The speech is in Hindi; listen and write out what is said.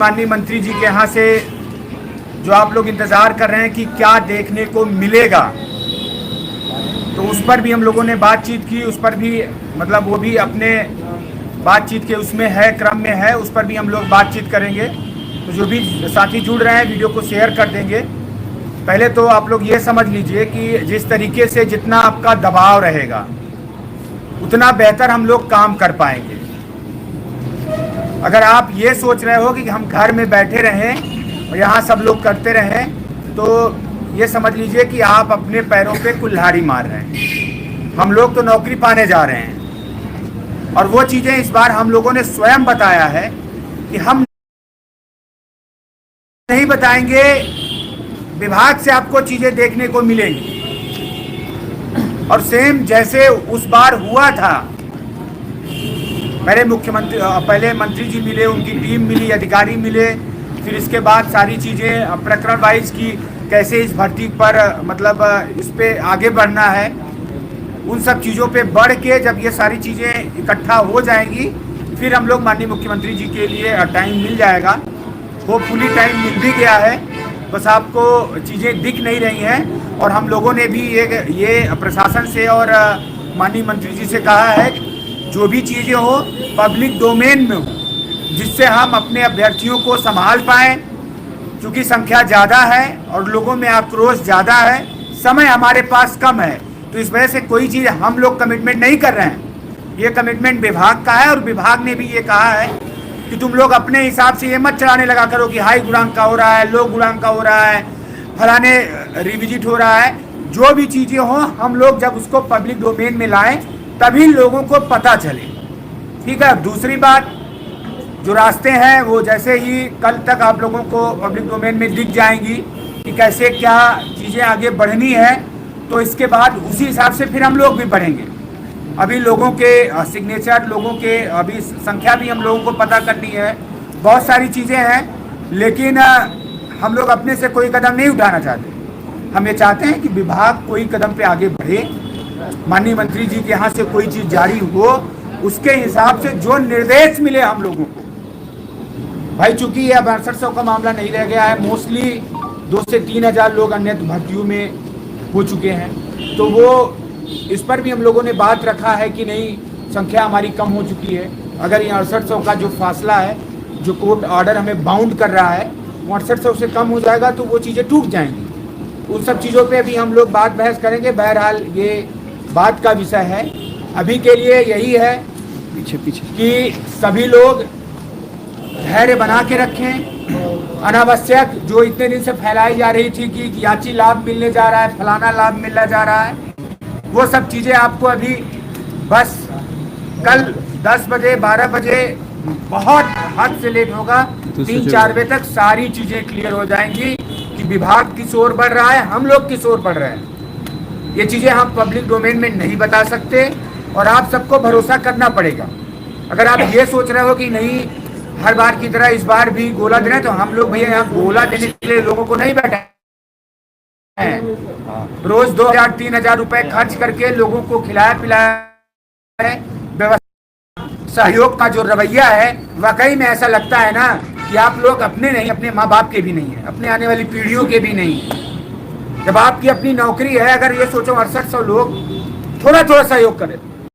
माननीय मंत्री जी के यहाँ से जो आप लोग इंतज़ार कर रहे हैं कि क्या देखने को मिलेगा, तो उस पर भी हम लोगों ने बातचीत की। उस पर भी मतलब वो भी अपने बातचीत के उसमें है, क्रम में है, उस पर भी हम लोग बातचीत करेंगे। तो जो भी साथी जुड़ रहे हैं वीडियो को शेयर कर देंगे। पहले तो आप लोग ये समझ लीजिए कि जिस तरीके से जितना आपका दबाव रहेगा उतना बेहतर हम लोग काम कर पाएंगे। अगर आप ये सोच रहे हो कि हम घर में बैठे रहें और यहाँ सब लोग करते रहें, तो ये समझ लीजिए कि आप अपने पैरों पे कुल्हाड़ी मार रहे हैं। हम लोग तो नौकरी पाने जा रहे हैं और वो चीज़ें इस बार हम लोगों ने स्वयं बताया है कि हम नहीं बताएंगे, विभाग से आपको चीज़ें देखने को मिलेंगी। और सेम जैसे उस बार हुआ था, पहले मंत्री जी मिले, उनकी टीम मिली, अधिकारी मिले, फिर इसके बाद सारी चीज़ें प्रकरण वाइज की कैसे इस भर्ती पर मतलब इस पे आगे बढ़ना है, उन सब चीज़ों पे बढ़ के जब ये सारी चीज़ें इकट्ठा हो जाएंगी फिर हम लोग माननीय मुख्यमंत्री जी के लिए टाइम मिल जाएगा। होपफुली टाइम मिल भी गया है, बस आपको चीज़ें दिख नहीं रही हैं। और हम लोगों ने भी ये प्रशासन से और माननीय मंत्री जी से कहा है जो भी चीज़ें हो पब्लिक डोमेन में हो, जिससे हम अपने अभ्यर्थियों को संभाल पाएँ। क्योंकि संख्या ज़्यादा है और लोगों में आक्रोश ज़्यादा है, समय हमारे पास कम है, तो इस वजह से कोई चीज़ हम लोग कमिटमेंट नहीं कर रहे हैं। ये कमिटमेंट विभाग का है और विभाग ने भी ये कहा है कि तुम लोग अपने हिसाब से ये मत चढ़ाने लगा करो कि हाई गुणांक का हो रहा है, लो गुणांक का हो रहा है, फलाने रिविजिट हो रहा है। जो भी चीज़ें हों हम लोग जब उसको पब्लिक डोमेन में लाएं तभी लोगों को पता चले, ठीक है। दूसरी बात, जो रास्ते हैं वो जैसे ही कल तक आप लोगों को पब्लिक डोमेन में दिख जाएंगी कि कैसे क्या चीज़ें आगे बढ़नी है, तो इसके बाद उसी हिसाब से फिर हम लोग भी बढ़ेंगे। अभी लोगों के सिग्नेचर, लोगों के अभी संख्या भी हम लोगों को पता करनी है, बहुत सारी चीज़ें हैं, लेकिन हम लोग अपने से कोई कदम नहीं उठाना चाहते। हम ये चाहते हैं कि विभाग कोई कदम पे आगे बढ़े, माननीय मंत्री जी के यहाँ से कोई चीज़ जारी हो, उसके हिसाब से जो निर्देश मिले हम लोगों को। भाई चूंकि ये अब 6800 का मामला नहीं रह गया है, मोस्टली 2 से 3 हज़ार लोग अन्य भर्तियों में हो चुके हैं, तो वो इस पर भी हम लोगों ने बात रखा है कि नहीं, संख्या हमारी कम हो चुकी है। अगर ये 6800 का जो फासला है, जो कोर्ट ऑर्डर हमें बाउंड कर रहा है, वो 6800 से कम हो जाएगा तो वो चीज़ें टूट जाएंगी। उन सब चीज़ों पे भी हम लोग बात बहस करेंगे। बहरहाल ये बात का विषय है, अभी के लिए यही है कि सभी लोग धैर्य बना के रखें। अनावश्यक जो इतने दिन से फैलाई जा रही थी कि याची लाभ मिलने जा रहा है, फलाना लाभ मिलने जा रहा है, वो सब चीज़ें आपको अभी बस कल 10 बजे 12 बजे बहुत हद से लेट होगा, 3-4 बजे तक सारी चीज़ें क्लियर हो जाएंगी कि विभाग किस ओर बढ़ रहा है, हम लोग किस ओर बढ़ रहे हैं। ये चीज़ें हम पब्लिक डोमेन में नहीं बता सकते और आप सबको भरोसा करना पड़ेगा। अगर आप ये सोच रहे हो कि नहीं हर बार की तरह इस बार भी गोला देना है, तो हम लोग भैया यहाँ गोला देने के लिए लोगों को नहीं बैठे हैं। रोज 2,000-3,000 रुपए खर्च करके लोगों को खिलाया पिलाया व्यवस्था, सहयोग का जो रवैया है, वाकई में ऐसा लगता है ना कि आप लोग अपने नहीं, अपने माँ बाप के भी नहीं है, अपने आने वाली पीढ़ियों के भी नहीं है। जब आपकी अपनी नौकरी है, अगर ये सोचो 6800 लोग थोड़ा थोड़ा सहयोग करें